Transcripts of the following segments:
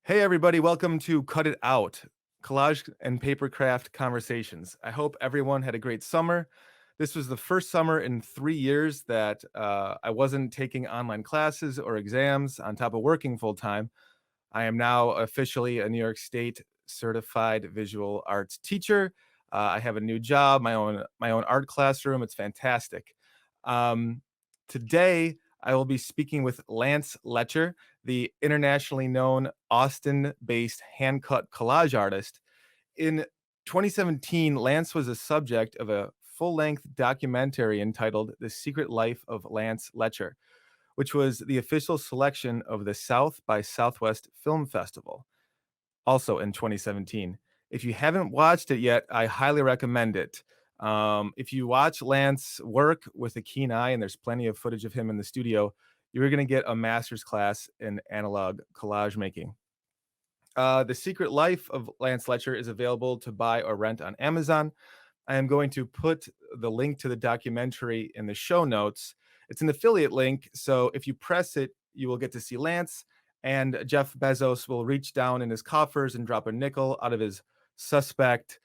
Hey, everybody, welcome to Cut It Out, collage and paper craft conversations. I hope everyone had a great summer. This was the first summer in 3 years that I wasn't taking online classes or exams on top of working full time. I am now officially a New York State certified visual arts teacher. I have a new job, my own art classroom. It's fantastic. Um, Today, I will be speaking with Lance Letscher, the internationally known Austin-based hand-cut collage artist. In 2017, Lance was a subject of a full-length documentary entitled "The Secret Life of Lance Letscher," which was the official selection of the South by Southwest Film Festival, also in 2017. If you haven't watched it yet, I highly recommend it. If you watch Lance work with a keen eye, and there's plenty of footage of him in the studio, you're going to get a master's class in analog collage making. The Secret Life of Lance Letscher is available to buy or rent on Amazon. I am going to put the link to the documentary in the show notes. It's an affiliate link, so if you press it, you will get to see Lance, and Jeff Bezos will reach down in his coffers and drop a nickel out of his suspect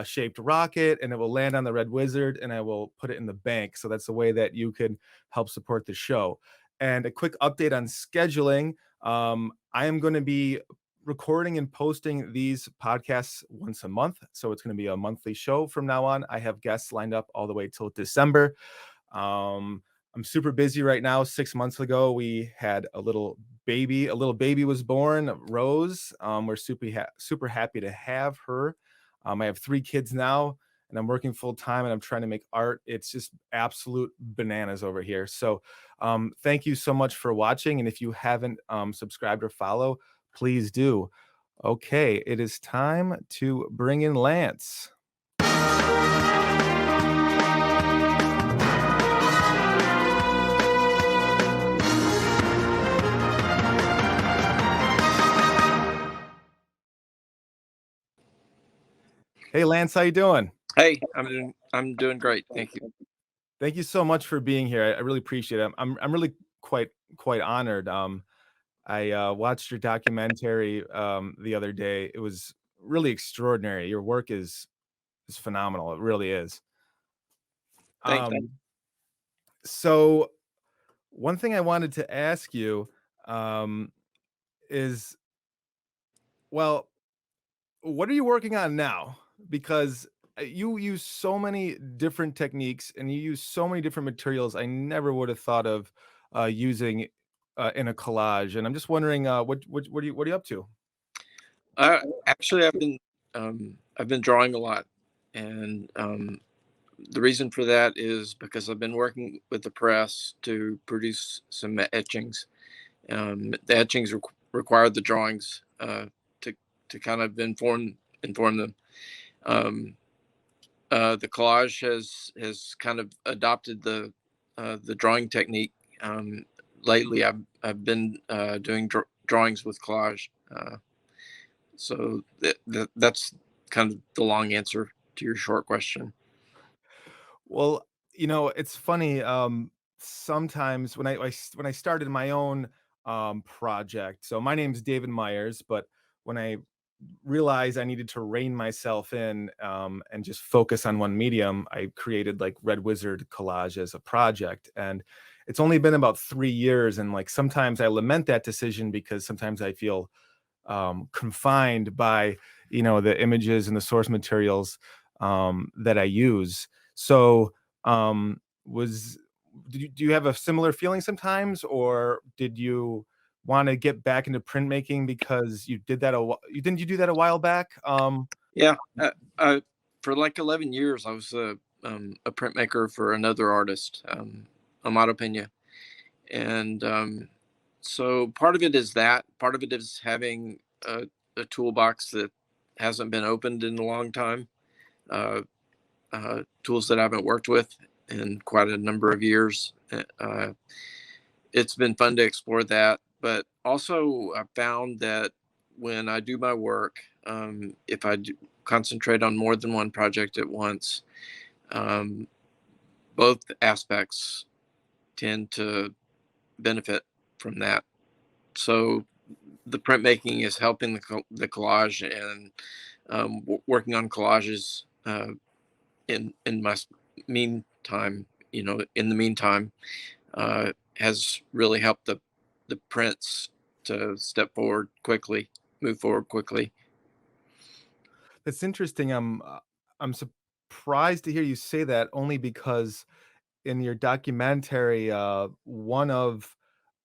shaped rocket, and it will land on the Red Wizard, and I will put it in the bank. So that's the way that you can help support the show. And a quick update on scheduling. I am going to be recording and posting these podcasts once a month. So it's going to be a monthly show from now on. I have guests lined up all the way till December. I'm super busy right now. 6 months ago, we had a little baby. A little baby was born, Rose. We're super happy to have her. I have 3 kids now, and I'm working full time, and I'm trying to make art. It's just absolute bananas over here. So thank you so much for watching. And if you haven't subscribed or follow, please do. Okay, it is time to bring in Lance. Hey, Lance, how you doing? Hey, I'm doing great. Thank you. Thank you so much for being here. I really appreciate it. I'm really quite honored. I watched your documentary the other day. It was really extraordinary. Your work is phenomenal. It really is. Thank you. Um, so one thing I wanted to ask you um, is, well, what are you working on now? Because you use so many different techniques and you use so many different materials I never would have thought of using in a collage. And I'm just wondering, what are you up to? Actually, I've been drawing a lot, and the reason for that is because I've been working with the press to produce some etchings. The etchings require the drawings to kind of inform them. Um, the collage has kind of adopted the drawing technique. Lately, I've been doing drawings with collage. So that's kind of the long answer to your short question. Well, it's funny. Sometimes when I started my own project, so my name's David Myers, but when I realized I needed to rein myself in and just focus on one medium, I created like Red Wizard Collage as a project. And it's only been about 3 years. And like sometimes I lament that decision because sometimes I feel confined by, the images and the source materials that I use. So was do you have a similar feeling sometimes, or did you want to get back into printmaking because you did that you do that a while back? Yeah, for like 11 years, I was a printmaker for another artist, Amato Pena, and so part of it is that. Part of it is having a toolbox that hasn't been opened in a long time. Uh, Tools that I haven't worked with in quite a number of years. It's been fun to explore that, but also I found that when I do my work, if I concentrate on more than one project at once, um, both aspects tend to benefit from that. So the printmaking is helping the collage, and working on collages in my meantime, in the meantime, has really helped the prints to move forward quickly. That's interesting. I'm surprised to hear you say that, only because in your documentary, one of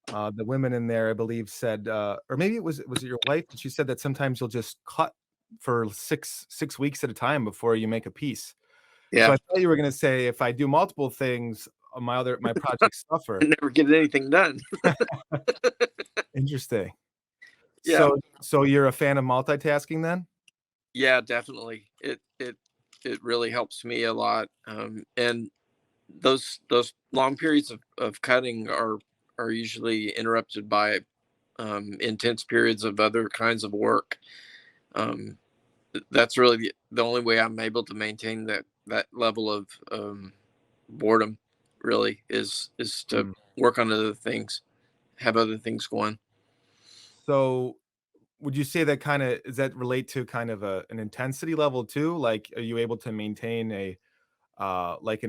the women in there, I believe, said, or maybe was it your wife? She said that sometimes you'll just cut for six weeks at a time before you make a piece. So Yeah, I thought you were going to say, if I do multiple things, my projects suffer. I never get anything done. Interesting. Yeah, So you're a fan of multitasking then? yeah, definitely. It really helps me a lot. And those long periods of cutting are usually interrupted by intense periods of other kinds of work. Um, that's really the only way I'm able to maintain that level of boredom. Really is to Mm. work on other things, have other things going. So would you say that does that relate to kind of an intensity level too? Like, are you able to maintain a like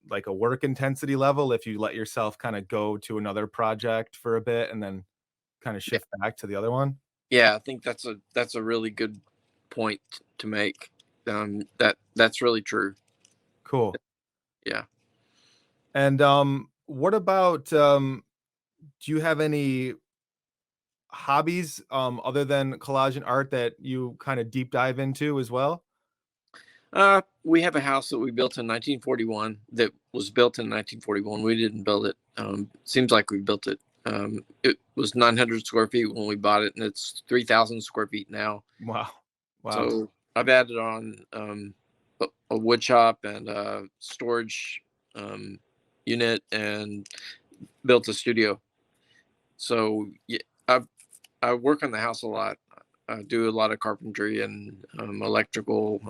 like a work intensity level if you let yourself kind of go to another project for a bit and then kind of Yeah, shift back to the other one? yeah. I think that's a really good point to make. That's really true. Cool. Yeah. And what about do you have any hobbies other than collage and art that you kind of deep dive into as well? We have a house that we built in 1941 that was built in 1941. We didn't build it. Seems like we built it. It was 900 square feet when we bought it, and it's 3,000 square feet now. Wow. Wow. So I've added on a wood shop and a storage um, unit, and built a studio. So yeah, I work on the house a lot. I do a lot of carpentry and electrical.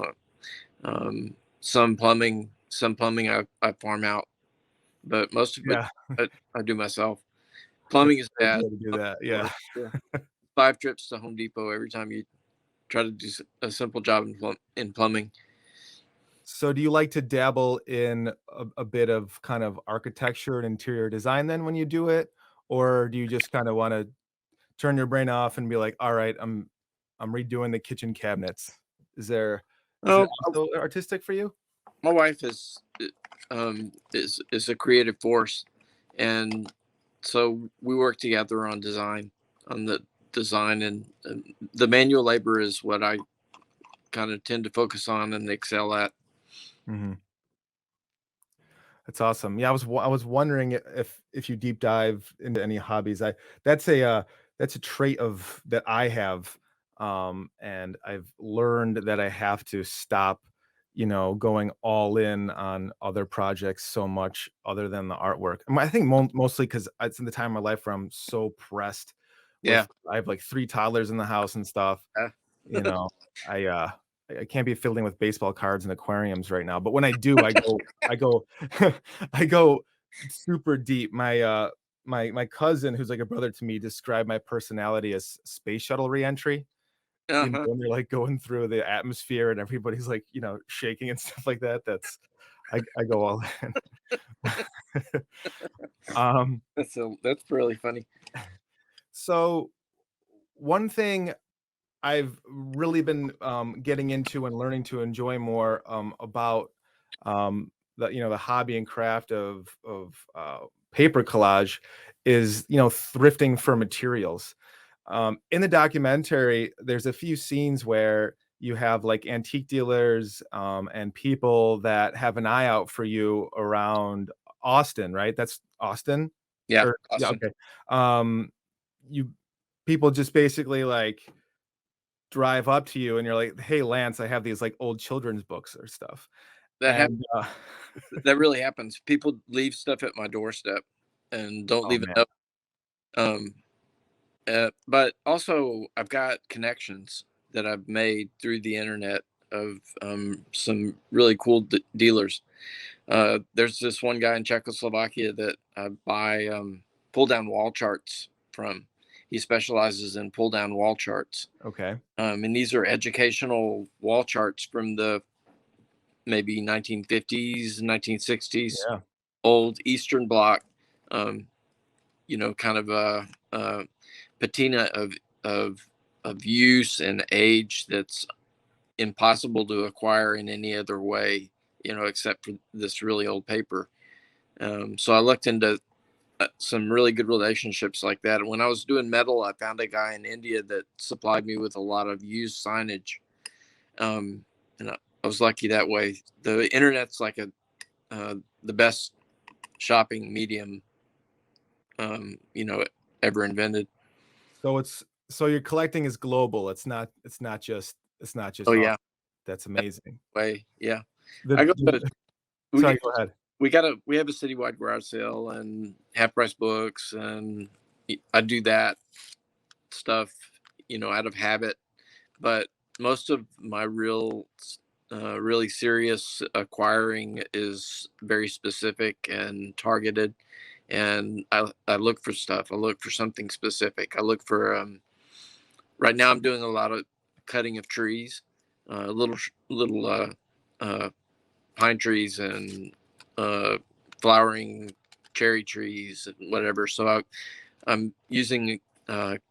Some plumbing. Some plumbing I farm out, but most of it Yeah. I do myself. That's Plumbing is a good bad. idea to do that. Yeah. Yeah. 5 trips to Home Depot every time you try to do a simple job in plumbing. So do you like to dabble in a bit of kind of architecture and interior design then when you do it? Or do you just kind of want to turn your brain off and be like, all right, I'm redoing the kitchen cabinets? Is it Oh, also artistic for you? my wife is a creative force, and so we work together on design, on the design, and the manual labor is what I kind of tend to focus on and excel at. Mhm. That's awesome. Yeah, I was wondering if you deep dive into any hobbies. I that's a trait of that I have, and I've learned that I have to stop, going all in on other projects so much other than the artwork. I think mostly because it's in the time of my life where I'm so pressed Yeah. with I have like 3 toddlers in the house and stuff. Yeah. You know, I uh I can't be fiddling with baseball cards and aquariums right now. But when I do, I go I go super deep. My cousin, who's like a brother to me, described my personality as space shuttle reentry. Uh-huh. When they're like going through the atmosphere and everybody's like, shaking and stuff like that. I go all in. um That's really funny. so one thing I've really been getting into and learning to enjoy more about the hobby and craft of paper collage is thrifting for materials. In the documentary, there's a few scenes where you have like antique dealers and people that have an eye out for you around Austin, right? That's Austin, Yeah, or yeah, Austin. okay. Um, you People just basically like drive up to you and you're like, "Hey, Lance, I have these like old children's books or stuff." That hap- And that really happens. People leave stuff at my doorstep and don't oh leave a man, note. Um, but also, I've got connections that I've made through the internet of some really cool dealers. There's this one guy in Czechoslovakia that I buy pull down wall charts from. He specializes in pull down wall charts. Okay. And these are educational wall charts from the maybe 1950s, 1960s, Yeah. old Eastern Bloc, um, kind of a patina of of use and age that's impossible to acquire in any other way, except for this really old paper. So I looked into some really good relationships like that. And when I was doing metal, I found a guy in India that supplied me with a lot of used signage. And I was lucky that way. The internet's like the best shopping medium, ever invented. So your collecting is global. It's not Oh just us. yeah, That's amazing. way yeah. The, I go to the we Sorry, get go ahead. we have a citywide garage sale and half price books, and I do that stuff, out of habit. But most of my really serious acquiring is very specific and targeted. And I look for stuff. I look for something specific. I look for right now I'm doing a lot of cutting of trees, little uh, pine trees and flowering cherry trees and whatever. So I'm using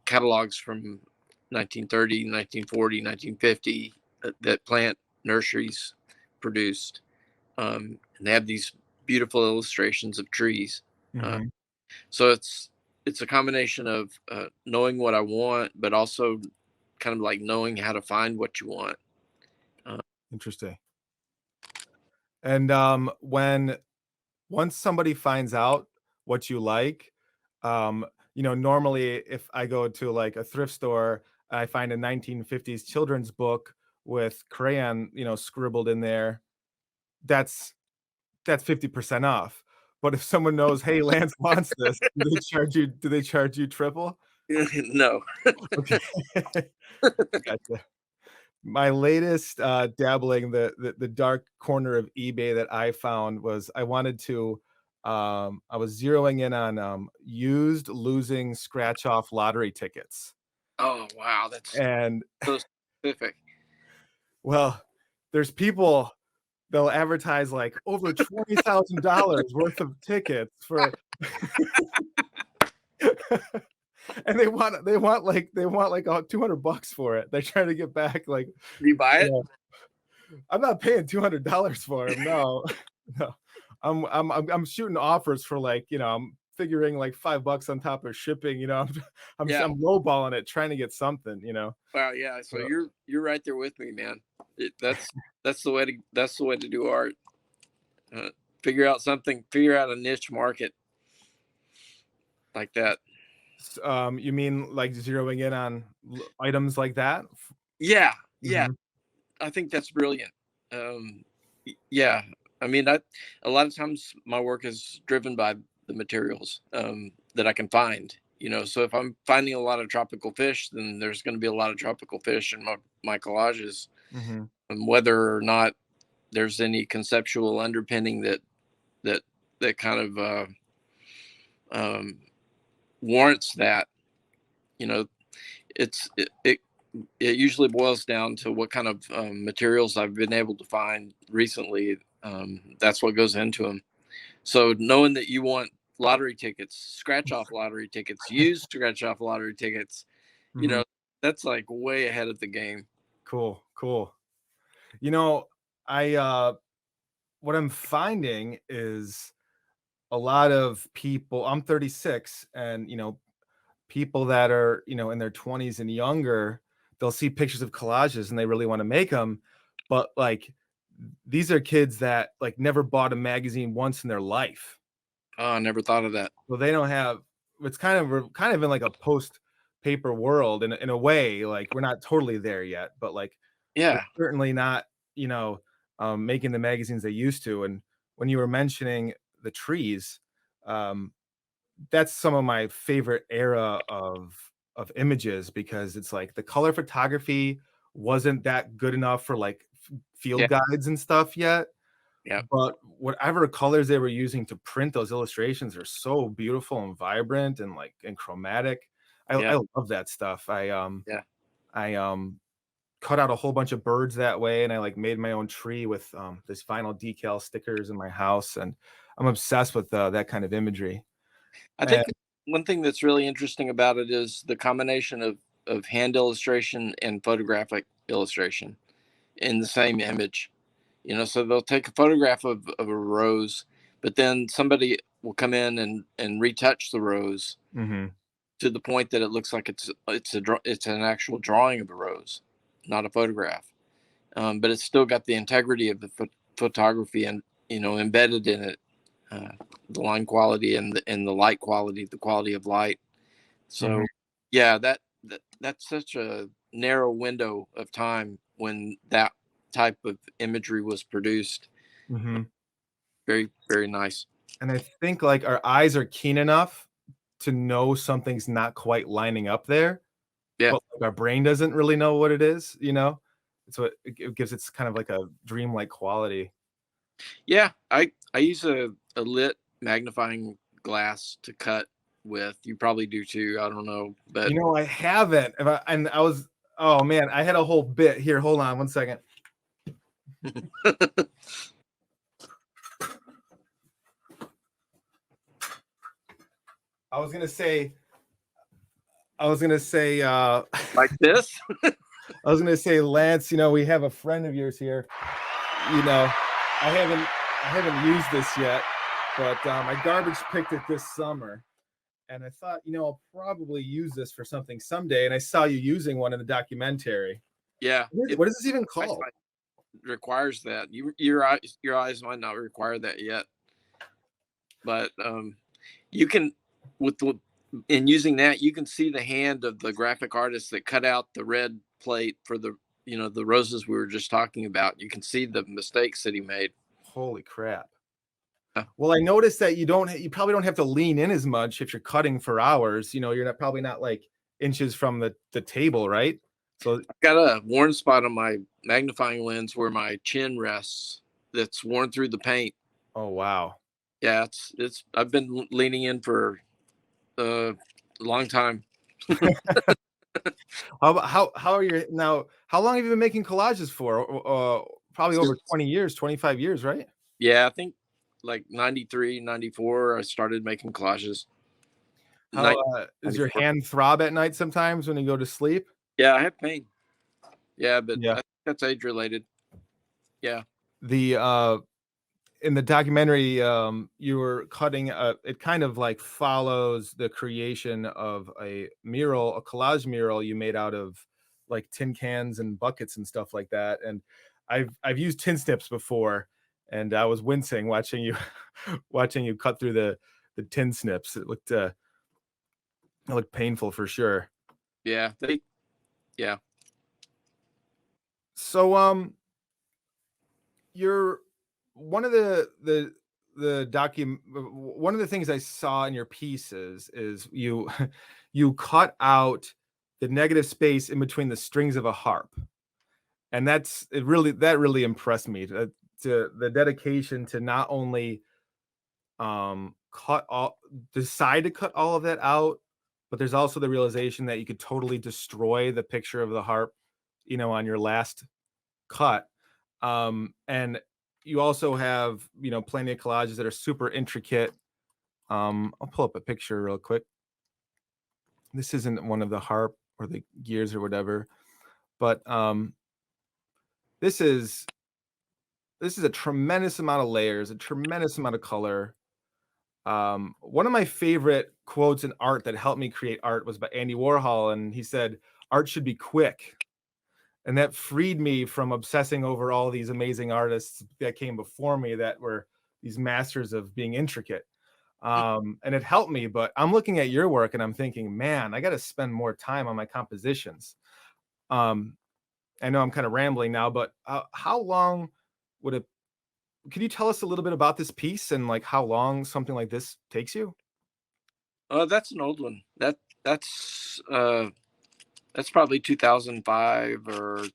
catalogs from 1930, 1940, 1950 that plant nurseries produced. And they have these beautiful illustrations of trees. Uh, Hmm. so it's a combination of knowing what I want, but also kind of like knowing how to find what you want. Uh, Interesting. And when once somebody finds out what you like, um, normally if I go to like a thrift store, I find a 1950s children's book with crayon, scribbled in there. That's 50% off. But if someone knows, hey, Lance wants this, do they charge you triple? no. Okay. Gotcha. My latest dabbling, the dark corner of eBay that I found was I wanted to I was zeroing in on used losing scratch off lottery tickets. Oh wow, that's And so specific. well, there's people they'll advertise like over $20,000 worth of tickets for and they want like 200 bucks for it. They're trying to get back like, Do you buy it? uh, I'm not paying $200 for him. No, no. I'm shooting offers for like, I'm figuring like $5 on top of shipping. Yeah. I'm lowballing it, trying to get something. Wow. Yeah. So So, you're right there with me, man. That's the way to do art. Uh, figure out something. Figure out a niche market like that. you mean like zeroing in on items like that? Yeah. Yeah. Hmm. I think that's brilliant. Yeah. I mean, a lot of times my work is driven by the materials that I can find. So if I'm finding a lot of tropical fish, then there's going to be a lot of tropical fish in my collages. Hmm. And whether or not there's any conceptual underpinning that that kind of um, warrants that, you know, it usually boils down to what kind of materials I've been able to find recently. That's what goes into them. So knowing that you want lottery tickets, scratch off lottery tickets, used scratch off lottery tickets, you Hmm. know, that's like way ahead of the game. Cool, cool. You know, I what I'm finding is a lot of people. I'm 36, and people that are in their 20s and younger, they'll see pictures of collages and they really want to make them, but like these are kids that like never bought a magazine once in their life, Oh, I never thought of that. so they don't have. It's we're kind of in like a post paper world in a way. Like we're not totally there yet, but like we're Yeah, certainly not you know making the magazines they used to. And when you were mentioning the trees, um that's some of my favorite era of images, because it's like the color photography wasn't that good enough for like yeah, field guides and stuff yet, yeah, but whatever colors they were using to print those illustrations are so beautiful and vibrant and like and chromatic. Yeah. I love that stuff. Yeah. I cut out a whole bunch of birds that way, and I like made my own tree with this vinyl decal stickers in my house, and I'm obsessed with that kind of imagery. I And think one thing that's really interesting about it is the combination of hand illustration and photographic illustration in the same image. So they'll take a photograph of a rose, but then somebody will come in and retouch the rose mhm, to the point that it looks like it's an actual drawing of a rose, not a photograph. But it's still got the integrity of the photography and embedded in it, uh, the line quality and the light quality, the quality of light. mhm, So yeah, that's such a narrow window of time when that type of imagery was produced. mhm. Very, very nice. And I think like our eyes are keen enough to know something's not quite lining up there, Yeah. but like, our brain doesn't really know what it is, you know? It's what it gives it's kind of like a dreamlike quality. Yeah, I use a lit magnifying glass to cut with. You probably do too. I don't know, but You know, I haven't, and I was oh man, I had a whole bit here. Hold on one second. I was gonna say, I was gonna say, like this. I was gonna say, Lance, we have a friend of yours here. I haven't used this yet, but I garbage picked it this summer, and I thought, I'll probably use this for something someday. And I saw you using one in the documentary. Yeah, What is this even called? eyesight requires that. Your eyes might not require that yet, but you can with the in using that you can see the hand of the graphic artist that cut out the red plate for the roses we were just talking about. You can see the mistakes that he made. Holy crap! Uh, Well, I noticed that you probably don't have to lean in as much if you're cutting for hours. You're probably not like inches from the table, right? So, I've got a worn spot on my magnifying lens where my chin rests. That's worn through the paint. oh wow. Yeah, it's. I've been leaning in for a long time. How are you now? How long have you been making collages for? Probably over Since 20 years, 25 years, right? Yeah, I think like 93, 94. I started making collages. How Nineteen does ninety your four. hand throb at night sometimes when you go to sleep? Yeah, I have pain. Yeah, but I Yeah. think that's age related. Yeah. The In the documentary, you were cutting it kind of like follows the creation of a mural, a collage mural you made out of like tin cans and buckets and stuff like that. And I've used tin snips before, and I was wincing watching you watching you cut through the tin snips. It looked painful for sure. Yeah. Yeah. So you're one of the one of the things I saw in your pieces is you you cut out the negative space in between the strings of a harp, and that really impressed me, to the dedication to not only cut all decide to cut all of that out, but there's also the realization that you could totally destroy the picture of the harp, on your last cut. And you also have, plenty of collages that are super intricate. I'll pull up a picture real quick. This isn't one of the harp or the gears or whatever, but this is this is a tremendous amount of layers, a tremendous amount of color. One of my favorite quotes in art that helped me create art was by Andy Warhol, and he said, "Art should be quick." And that freed me from obsessing over all these amazing artists that came before me that were these masters of being intricate. And it helped me, but I'm looking at your work and I'm thinking, man, I got to spend more time on my compositions. um, I know I'm kind of rambling now, but how long would it could you tell us a little bit about this piece and like how long something like this takes you? That's an old one. That's probably 2005 or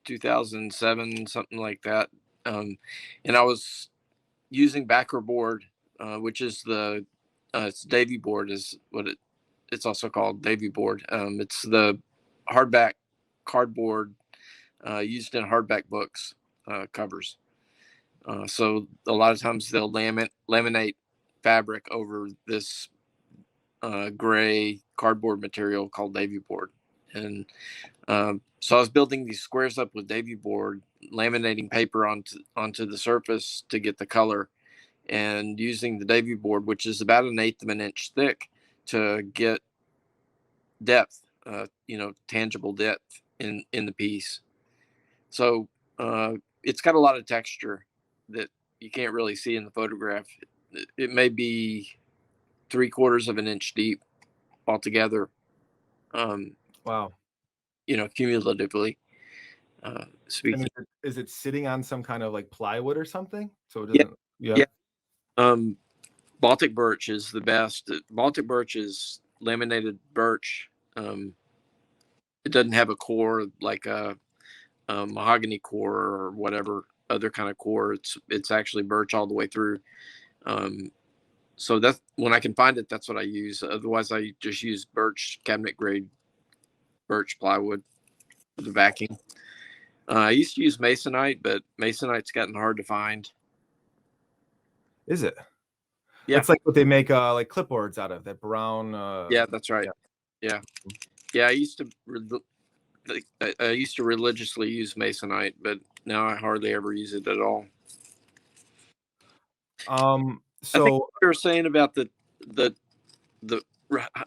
2007, something like that. And I was using backer board, which is it's Davy board is what it it's also called Davy board. It's the hardback cardboard used in hardback books covers. So a lot of times they'll laminate fabric over this gray cardboard material called Davy board. And so I was building these squares up with Davy board, laminating paper onto the surface to get the color, and using the Davy board, which is about 1/8 of an inch thick, to get depth, tangible depth in the piece. So it's got a lot of texture that you can't really see in the photograph. It may be 3/4 of an inch deep altogether. Wow. Cumulatively And speaking. is it sitting on some kind of like plywood or something? So it Yeah, doesn't, yeah. yeah. Baltic birch is the best. Baltic birch is laminated birch. It doesn't have a core like a mahogany core or whatever other kind of core. It's actually birch all the way through. So that's when I can find it, that's what I use. Otherwise, I just use birch, cabinet grade birch plywood for the backing. I used to use masonite, but masonite's gotten hard to find. Is it? Yeah, That's like what they make like clipboards out of, that brown. yeah, that's right. Yeah. Yeah. I used to religiously use masonite, but now I hardly ever use it at all. I think So you were saying about the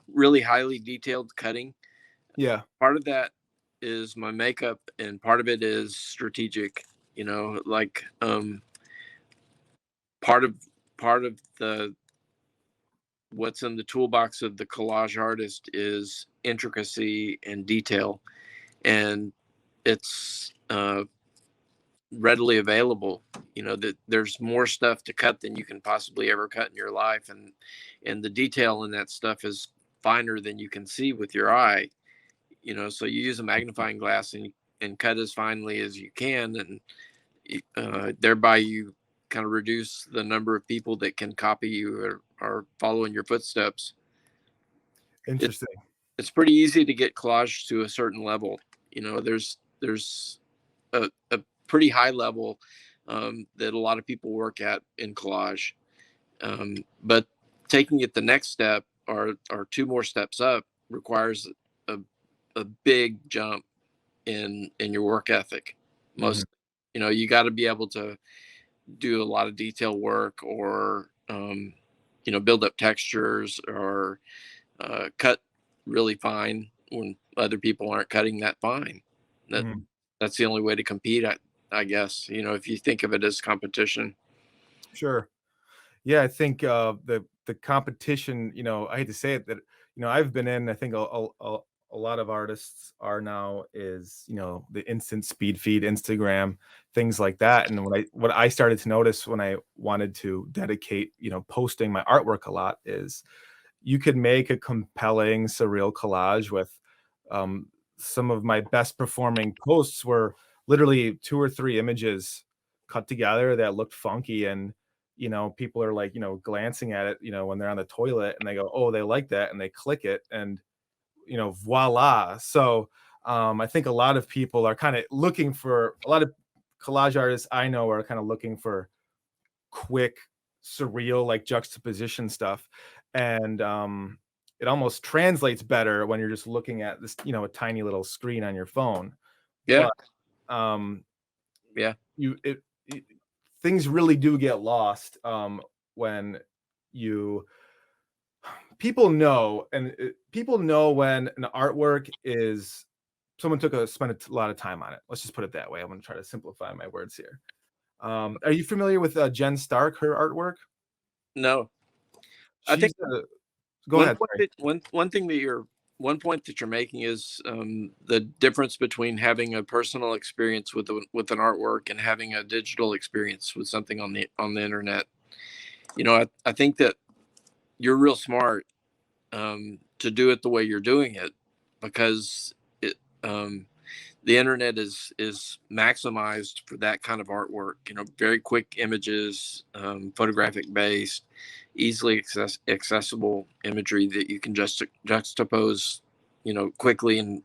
really highly detailed cutting. yeah. Part of that is my makeup, and part of it is strategic. Like part of the what's in the toolbox of the collage artist is intricacy and detail, and it's readily available. That there's more stuff to cut than you can possibly ever cut in your life, and the detail in that stuff is finer than you can see with your eye. So you use a magnifying glass and cut as finely as you can, and thereby you kind of reduce the number of people that can copy you or follow in your footsteps. Interesting. It's pretty easy to get collage to a certain level. There's a pretty high level that a lot of people work at in collage, but taking it the next step or two more steps up requires a big jump in your work ethic. Most, you got to be able to do a lot of detail work, or build up textures, or cut really fine when other people aren't cutting that fine. That's the only way to compete, I guess, if you think of it as competition. Sure. Yeah, I think the competition, I hate to say it, that I've been in, I think a lot of artists are now, is the instant speed feed, Instagram, things like that. And what I started to notice when I wanted to dedicate, posting my artwork a lot, is you could make a compelling surreal collage with some of my best performing posts were literally 2 or 3 images cut together that looked funky, and people are like, glancing at it, when they're on the toilet, and they go, oh, they like that, and they click it, and voila. So I think a lot of people are kind of looking for, a lot of collage artists I know are kind of looking for quick, surreal, like juxtaposition stuff. And it almost translates better when you're just looking at this, a tiny little screen on your phone. Yeah. But Yeah. things really do get lost when people know, and people know when an artwork is, someone spent a lot of time on it. Let's just put it that way. I'm going to try to simplify my words here. Are you familiar with Jen Stark, her artwork? No, I think She's go ahead. Sorry. one point that you're making is the difference between having a personal experience with an artwork and having a digital experience with something on the internet. I think that you're real smart to do it the way you're doing it, because the internet is maximized for that kind of artwork. Very quick images, photographic based, easily accessible imagery that you can just juxtapose, quickly and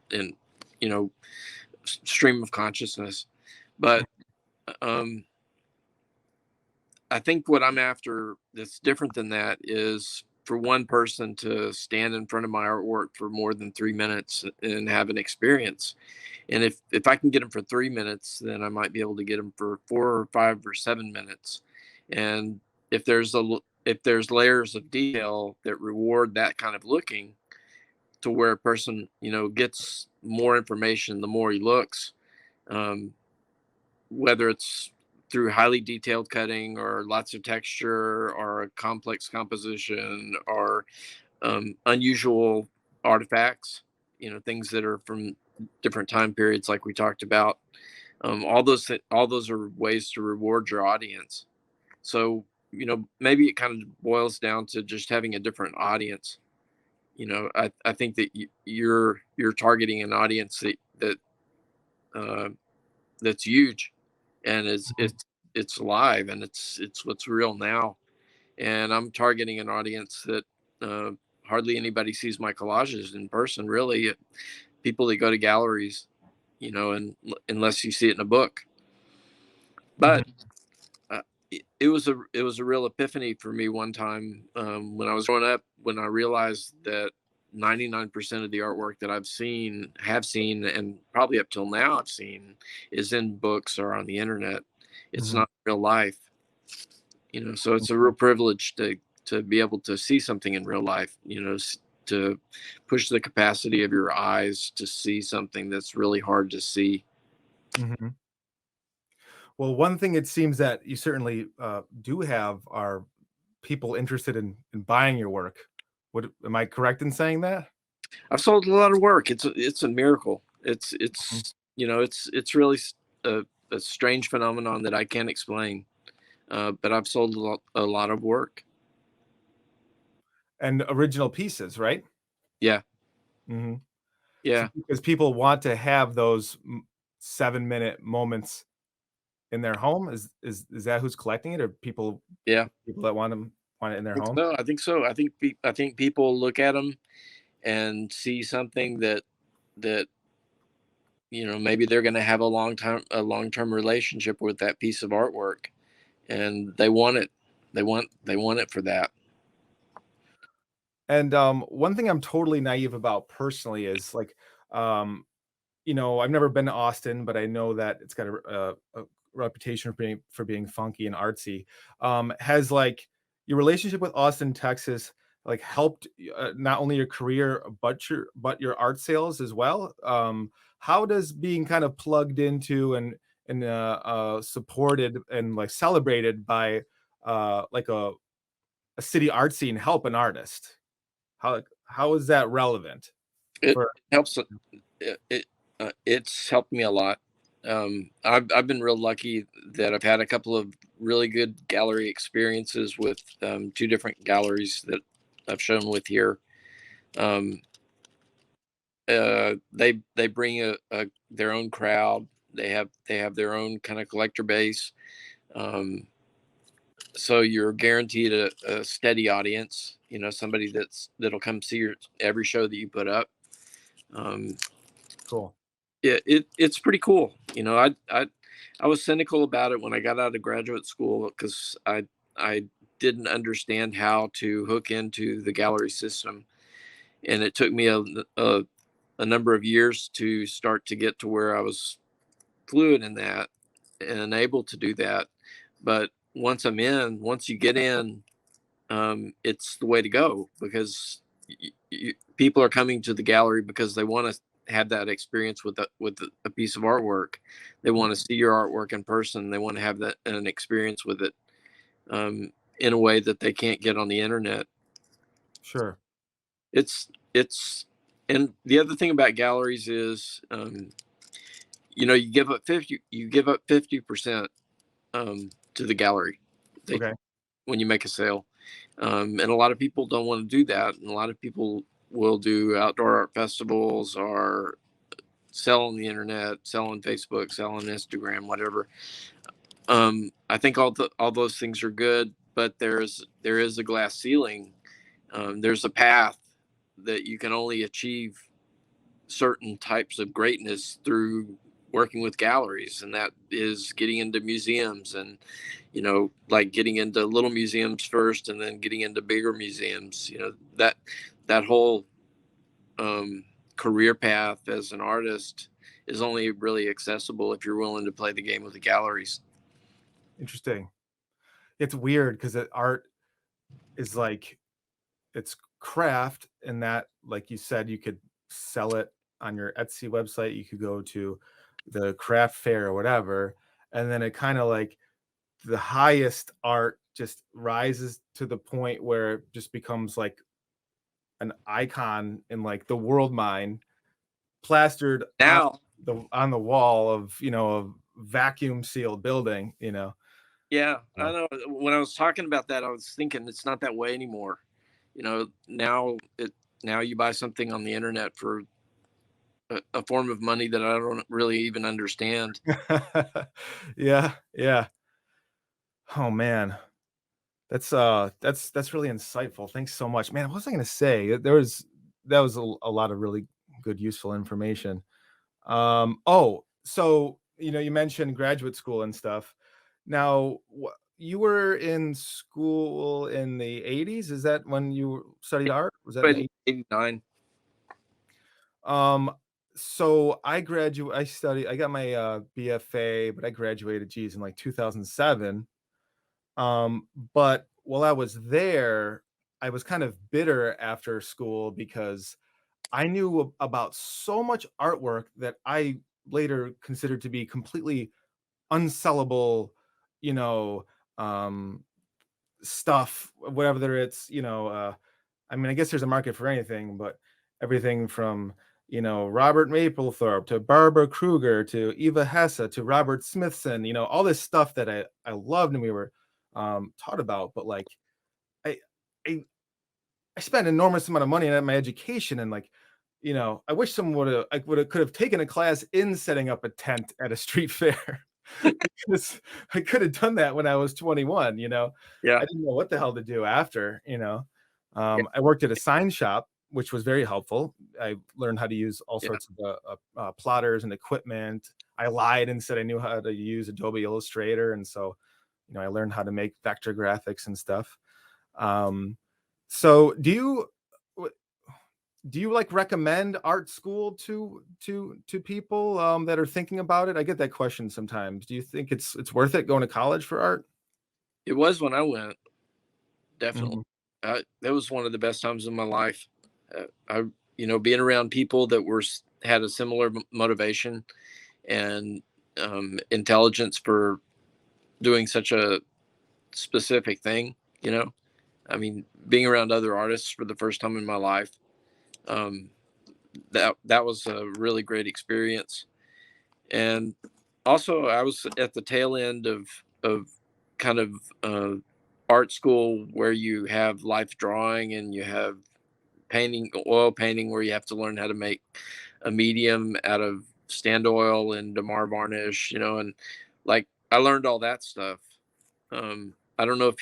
stream of consciousness. But I think what I'm after that's different than that is for one person to stand in front of my artwork for more than 3 minutes and have an experience. And if I can get them for 3 minutes, then I might be able to get them for 4 or 5 or 7 minutes. And if there's layers of detail that reward that kind of looking, to where a person gets more information the more he looks, um, whether it's through highly detailed cutting or lots of texture or a complex composition or unusual artifacts, things that are from different time periods, like we talked about. All those are ways to reward your audience. So maybe it kind of boils down to just having a different audience. I think that you're targeting an audience uh, that's huge, and it's live, and it's what's real now. And I'm targeting an audience that uh, hardly anybody sees my collages in person, really. People that go to galleries, and unless you see it in a book. But Mhm. it was a real epiphany for me one time, when I was growing up, when I realized that 99% of the artwork that have seen, and probably up till now I've seen, is in books or on the internet. It's Mhm. not real life, so it's a real privilege to be able to see something in real life, to push the capacity of your eyes to see something that's really hard to see. Mhm. Well, one thing it seems that you certainly do have are people interested in buying your work. What am I correct in saying that? I've sold a lot of work. It's a miracle. It's Mhm. it's you know it's really a strange phenomenon that I can't explain. But I've sold a lot of work. And original pieces, right? Yeah, Mhm. So yeah, because people want to have those 7-minute moments in their home, is that who's collecting it, or yeah. people that want it in I their think home? so. I think so. I think people look at them and see something that maybe they're going to have a long term relationship with that piece of artwork, and they want it. They want it for that. And, one thing I'm totally naive about personally is, like, um, I've never been to Austin, but I know that it's got a reputation for being funky and artsy. Has, like, your relationship with Austin, Texas, like, helped, not only your career, but your art sales as well? How does being kind of plugged into and supported and, like, celebrated by, like, a city art scene help an artist? How is that relevant It for helps. It's helped me a lot. I've been real lucky that I've had a couple of really good gallery experiences with two different galleries that I've shown with here. Um, they bring their own crowd. They have their own kind of collector base. Um, so you're guaranteed a steady audience. Somebody that'll come see your every show that you put up. Um, cool. yeah, it's pretty cool. I was cynical about it when I got out of graduate school, because I didn't understand how to hook into the gallery system, and it took me a number of years to start to get to where I was fluid in that and able to do that. But once you get in, it's the way to go, because people are coming to the gallery because they want to have that experience with a piece of artwork. They want to see your artwork in person. They want to have that an experience with it, um, in a way that they can't get on the internet. Sure. It's and the other thing about galleries is, you give up 50% to the gallery. They Okay. When you make a sale. And a lot of people don't want to do that. And a lot of people will do outdoor art festivals or sell on the internet, sell on Facebook, sell on Instagram, whatever. I think all those things are good, but there is a glass ceiling. There's a path that you can only achieve certain types of greatness through working with galleries, and that is getting into museums, and like getting into little museums first and then getting into bigger museums. That whole career path as an artist is only really accessible if you're willing to play the game with the galleries. Interesting. It's weird because art is like, it's craft, and that, like you said, you could sell it on your Etsy website, you could go to the craft fair or whatever, and then it kind of like the highest art just rises to the point where it just becomes like an icon in like the world mind, plastered Now, on the wall of a vacuum sealed building. yeah, I So, know. When I was talking about that, I was thinking it's not that way anymore. Now you buy something on the internet for a form of money that I don't really even understand. yeah, yeah. Oh man, that's really insightful. Thanks so much, man. What was I going to say? That was a lot of really good, useful information. Oh, so you mentioned graduate school and stuff. Now, you were in school in the 80s? Is that when you studied art? Was that in the But 80s? 89. Um, so I got my BFA, but I graduated, geez, in like 2007. But while I was there, I was kind of bitter after school because I knew about so much artwork that I later considered to be completely unsellable, you know, um, stuff, whatever it's, I mean, I guess there's a market for anything, but everything from, Robert Mapplethorpe to Barbara Kruger to Eva Hesse to Robert Smithson, all this stuff that I loved and we were taught about, but like I, I I spent an enormous amount of money on my education, and like, I wish someone could have taken a class in setting up a tent at a street fair because I could have done that when I was 21. Yeah, I didn't know what the hell to do after. yeah, I worked at a sign shop, which was very helpful. I learned how to use all yeah, sorts of plotters and equipment. I lied and said I knew how to use Adobe Illustrator, and so I learned how to make vector graphics and stuff. Um, so do you like recommend art school to people that are thinking about it? I get that question sometimes. Do you think it's worth it going to college for art? it was when I went. Definitely, Mhm. that was one of the best times of my life. I being around people that had a similar motivation and intelligence for doing such a specific thing. I mean, being around other artists for the first time in my life, um, that was a really great experience. And also, I was at the tail end of kind of art school where you have life drawing and you have painting, oil painting, where you have to learn how to make a medium out of stand oil and Damar varnish, and like I learned all that stuff. I don't know if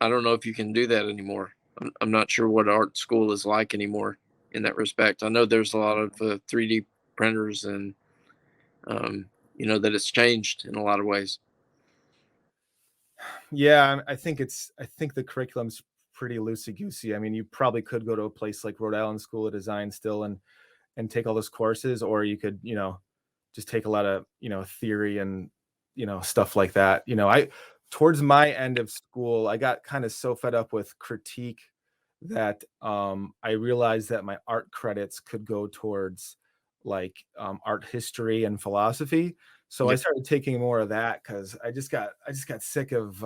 I don't know if you can do that anymore. I'm not sure what art school is like anymore in that respect. I know there's a lot of 3D printers, and that it's changed in a lot of ways. Yeah, I think the curriculum's pretty loosey goosey. I mean, you probably could go to a place like Rhode Island School of Design still and take all those courses, or you could, just take a lot of, theory and, stuff like that. I towards my end of school, I got kind of so fed up with critique that I realized that my art credits could go towards like art history and philosophy. So I Yeah, started taking more of that because I just got sick of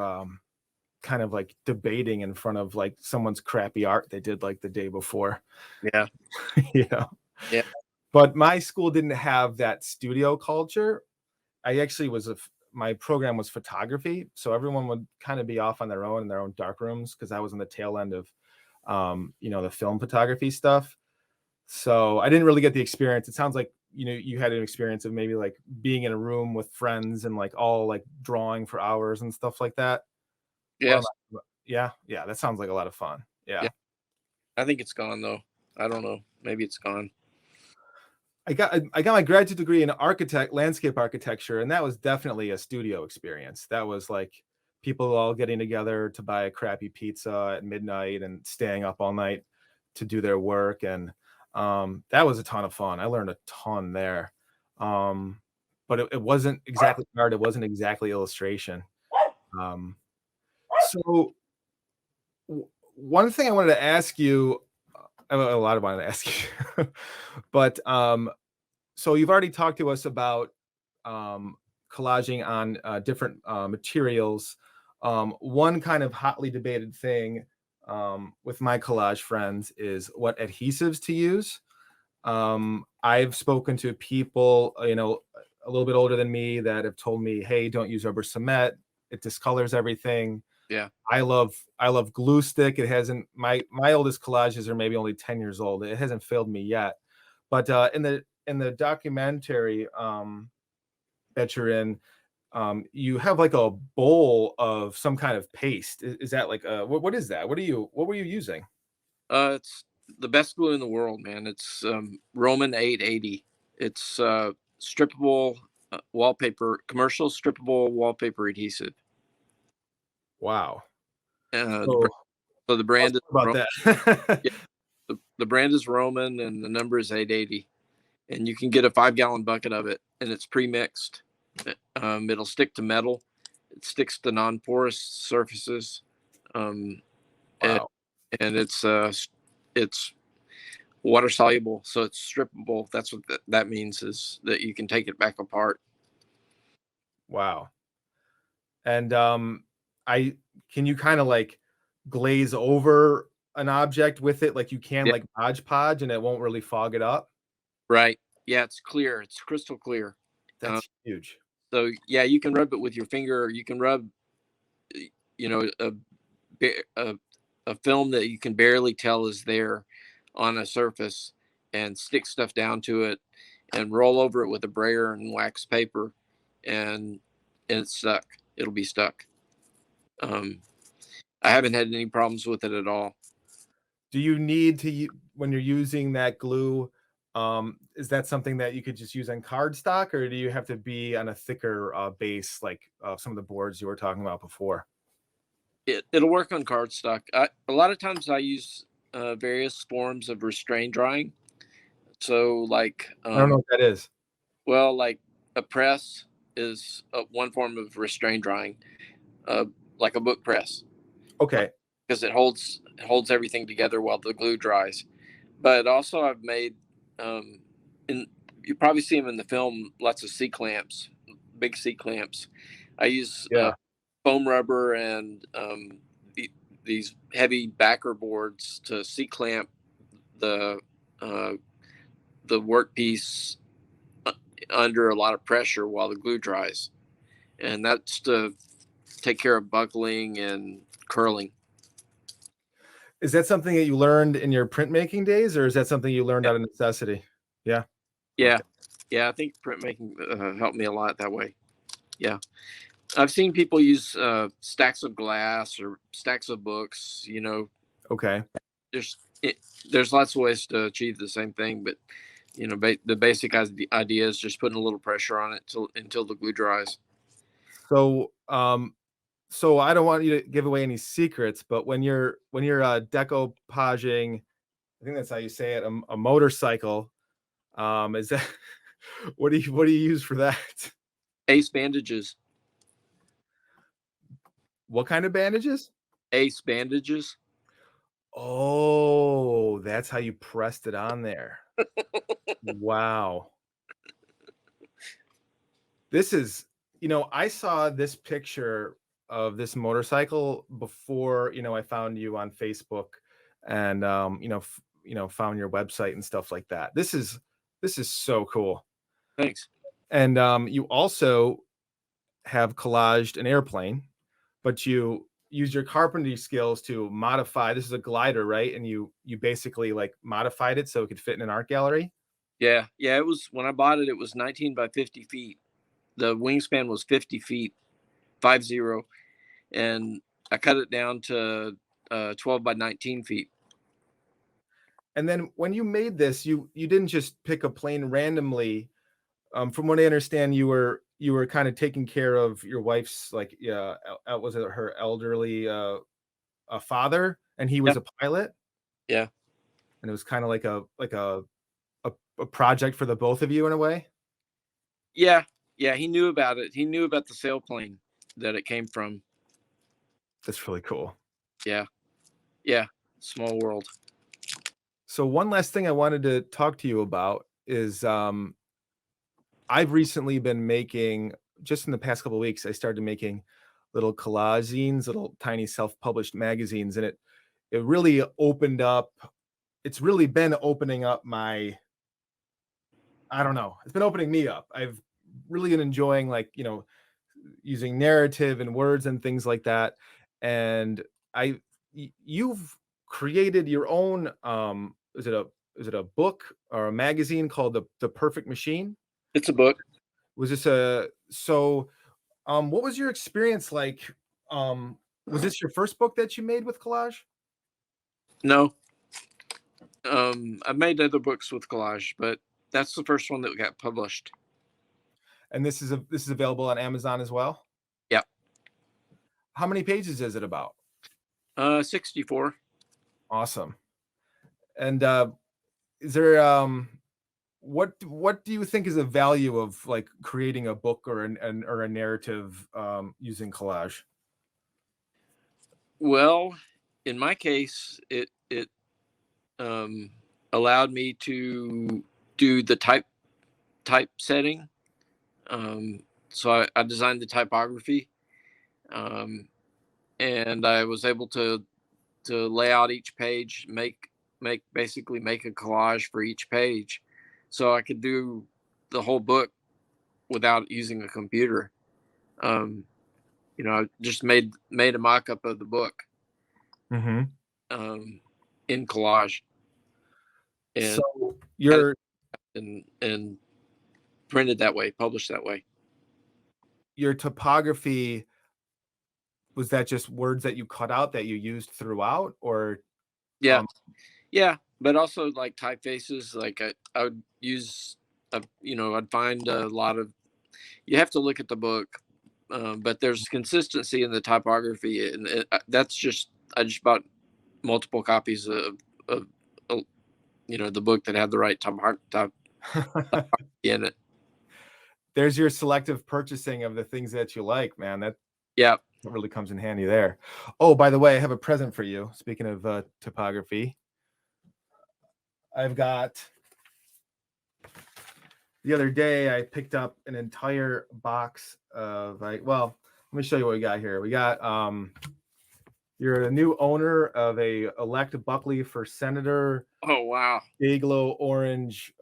kind of like debating in front of like someone's crappy art they did like the day before. yeah, you know yeah, but my school didn't have that studio culture. I actually my program was photography, so everyone would kind of be off on their own in their own dark rooms because I was on the tail end of the film photography stuff. So I didn't really get the experience. It sounds like you had an experience of maybe like being in a room with friends and like all like drawing for hours and stuff like that? Or am Yes. yeah, that sounds like a lot of fun. Yeah. Yeah. I think it's gone though. I don't know. Maybe it's gone. I got my graduate degree in landscape architecture, and that was definitely a studio experience. That was like people all getting together to buy a crappy pizza at midnight and staying up all night to do their work, and that was a ton of fun. I learned a ton there, but it wasn't exactly art. It wasn't exactly illustration. Um, so one thing I wanted to ask you, a lot I wanted to ask you, but so you've already talked to us about um, collaging on different materials. One kind of hotly debated thing with my collage friends is what adhesives to use. I've spoken to people, a little bit older than me that have told me, "Hey, don't use rubber cement. It discolors everything." Yeah. I love glue stick. It hasn't my oldest collages are maybe only 10 years old. It hasn't failed me yet. But in the documentary that you're in, you have like a bowl of some kind of paste. Is that like what is that? What were you using? It's the best glue in the world, man. It's Roman 880. It's strippable wallpaper, commercial strippable wallpaper adhesive. Wow. Uh, the, br- So so the tell us brand is more about that. yeah, the brand is Roman, and the number is 880. And you can get a 5-gallon bucket of it, and it's pre-mixed. It'll stick to metal. It sticks to non-porous surfaces, um, and, Wow. and it's water soluble, so it's strippable. That's what that means, is that you can take it back apart. Wow. And I can you kind of like glaze over an object with it like you can Yeah, like Mod Podge and it won't really fog it up? right. Yeah, it's clear. It's crystal clear. Um, That's huge. so yeah, you can rub it with your finger. You can rub, you know, a a film that you can barely tell is there on a surface, and stick stuff down to it, and roll over it with a brayer and wax paper, and it's stuck. It'll be stuck. Um, I haven't had any problems with it at all. Do you need to when you're using that glue, is that something that you could just use on cardstock, or do you have to be on a thicker base like some of the boards you were talking about before? It'll work on cardstock. A lot of times I use various forms of restraint drying. So like, I don't know what that is. well, like a press is one form of restraint drying, uh, like a book press, Okay. because it holds everything together while the glue dries. But also I've made, um, and you probably see them in the film, lots of C clamps, big C clamps. I use Yeah. foam rubber and these heavy backer boards to C clamp the uh, the workpiece under a lot of pressure while the glue dries, and that's to take care of buckling and curling. Is that something that you learned in your printmaking days, or is that something you learned Yeah, out of necessity? Yeah. yeah, Okay. yeah. I think printmaking helped me a lot that way. Yeah, I've seen people use stacks of glass or stacks of books. Okay. There's there's lots of ways to achieve the same thing, but the basic idea is just putting a little pressure on it until the glue dries. So, so I don't want you to give away any secrets, but when you're decoupaging, I think that's how you say it, a motorcycle. Is that what do you use for that? Ace bandages. What kind of bandages? Ace bandages. Oh, that's how you pressed it on there. Wow. This is, I saw this picture of this motorcycle before, I found you on Facebook and found your website and stuff like that. This is so cool. Thanks. And you also have collaged an airplane, but you use your carpentry skills to modify. This is a glider, right? And you basically like modified it so it could fit in an art gallery. Yeah, yeah. It was when I bought it. It was 19 by 50 feet. The wingspan was 50 feet, 50, and I cut it down to 12 by 19 feet. And then when you made this, you didn't just pick a plane randomly. From what I understand, you were kind of taking care of your wife's, like, yeah, was it her elderly a father, and he Yeah, was a pilot, yeah, and it was kind of like a project for the both of you in a way. yeah, yeah. He knew about it. He knew about the sailplane that it came from. That's really cool. Yeah, yeah. Small world. So one last thing I wanted to talk to you about is I've recently been making, just in the past couple of weeks, I started making little collage zines, little tiny self-published magazines, and it really opened up. It's really been opening up my, I don't know. It's been opening me up. I've really been enjoying, like, using narrative and words and things like that. And you've created your own, is it a book or a magazine called the Perfect Machine? It's a book. Was this a so what was your experience like? Was this your first book that you made with collage? No, I've made other books with collage, but that's the first one that got published. And this is available on Amazon as well? Yeah, How many pages is it about? 64. Awesome. And is there what do you think is the value of, like, creating a book or or a narrative using collage? Well, in my case, it um, allowed me to do the type setting. So I designed the typography, um, and I was able to lay out each page, make a collage for each page, so I could do the whole book without using a computer. Um, I just made a mock up of the book Mhm. um, in collage and So had it and printed that way, published that way. your topography, was that just words that you cut out that you used throughout, or Yeah, um yeah, but also like typefaces. Like I would use, I'd find a lot of. You have to look at the book, but there's consistency in the typography, and that's just I just bought multiple copies of the book that had the right typography in it. there's your selective purchasing of the things that you like, man. That Yeah. really comes in handy there. Oh, by the way, I have a present for you. Speaking of topography, I've got, the other day I picked up an entire box of, like, well, let me show you what we got here. We got you're a new owner of a elect Buckley for Senator Oh wow. Dayglow orange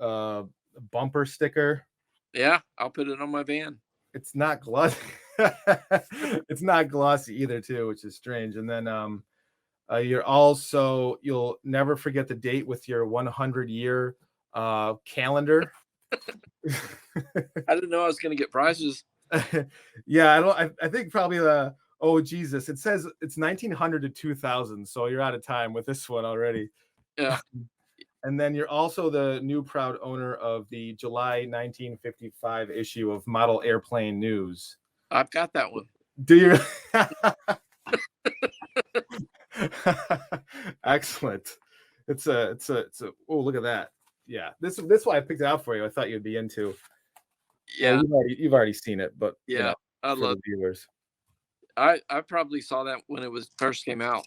bumper sticker. Yeah, I'll put it on my van. It's not glossy. It's not glossy either, too, which is strange. And then you'll never forget the date with your 100-year calendar. I didn't know I was going to get prizes. Yeah, I think probably oh Jesus, it says it's 1900 to 2000, so you're out of time with this one already. Yeah, And then you're also the new proud owner of the July 1955 issue of Model Airplane News. I've got that one. Do you? Excellent. It's a oh, look at that. Yeah, this one I picked it out for you. I thought you'd be into. Well, Yeah, you've already seen it, but yeah. I for love. the viewers. I probably saw that when it was first came out.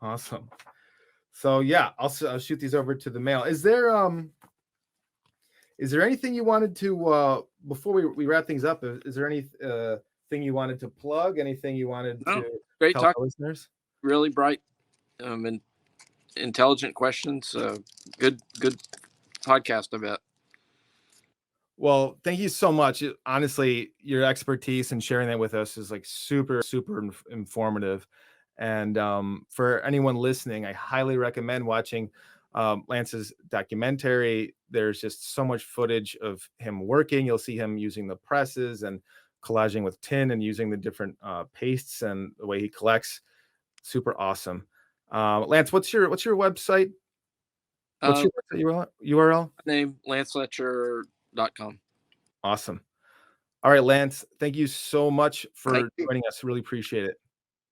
Awesome. So yeah, I'll shoot these over to the mail. Is there anything you wanted to before we wrap things up? Is there any thing you wanted to plug? Anything you wanted No, to great tell talk. our listeners? Really bright, and intelligent questions. Good podcast. I bet. Well, thank you so much. Honestly, your expertise and sharing that with us is, like, super, super informative. And for anyone listening, I highly recommend watching Lance's documentary. There's just so much footage of him working. You'll see him using the presses and collaging with tin and using the different pastes and the way he collects. Super awesome. Lance, what's your website? What's your website URL? Name lanceletcher.com. Awesome. All right, Lance, thank you so much for Thank you. joining us. Really appreciate it.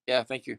Yeah, thank you.